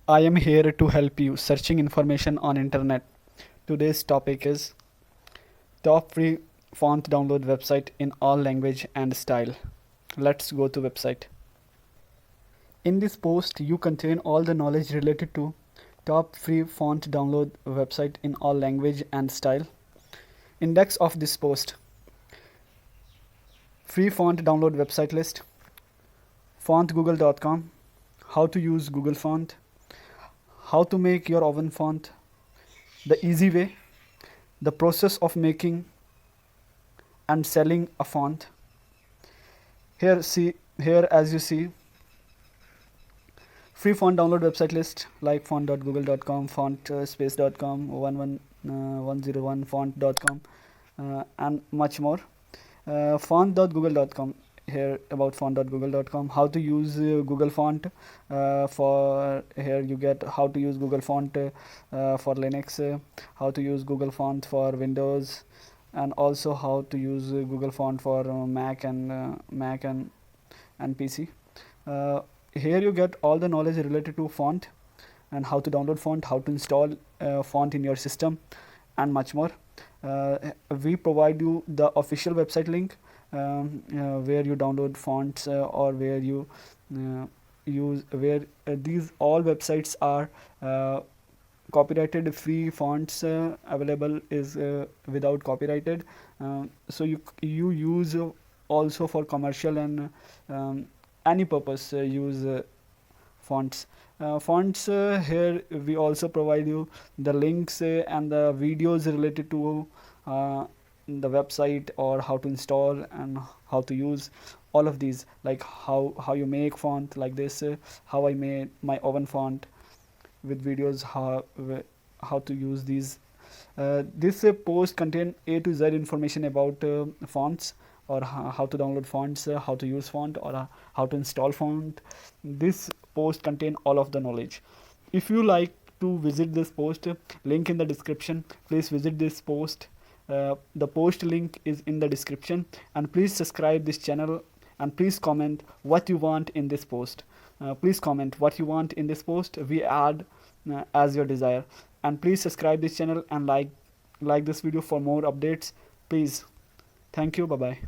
I am here to help you searching information on internet. Today's topic is top free font download website in all language and style. Let's go to website. In this post you contain all the knowledge related to top free font download website in all language and style. Index of this post: free font download website list, fontgoogle.com, how to use Google Font, how to make your own font, the easy way, the process of making and selling a font. Here as you see, free font download website list like font.google.com, fontspace.com, 10101 font.com, and much more. Font.google.com. Here about font.google.com, how to use Google Font. For here you get how to use Google Font for Linux, how to use Google Font for Windows, and also how to use Google Font for Mac and PC. Here you get all the knowledge related to font and how to download font, how to install font in your system, and much more. We provide you the official website link where you download fonts or where you use where these all websites are copyrighted. Free fonts available is without copyrighted, so you use also for commercial and any purpose use fonts. Here we also provide you the links and the videos related to the website, or how to install and how to use all of these, like how you make font like this, how I made my own font, with videos how to use these. This post contain A to Z information about fonts, or how to download fonts, how to use font, or how to install font. This post contain all of the knowledge. If you like to visit this post, link in the description. Please visit this post. The post link is in the description, and please subscribe this channel, and please comment what you want in this post. Please comment what you want in this post. We add as your desire. And please subscribe this channel and like this video for more updates, please. Thank you. Bye bye.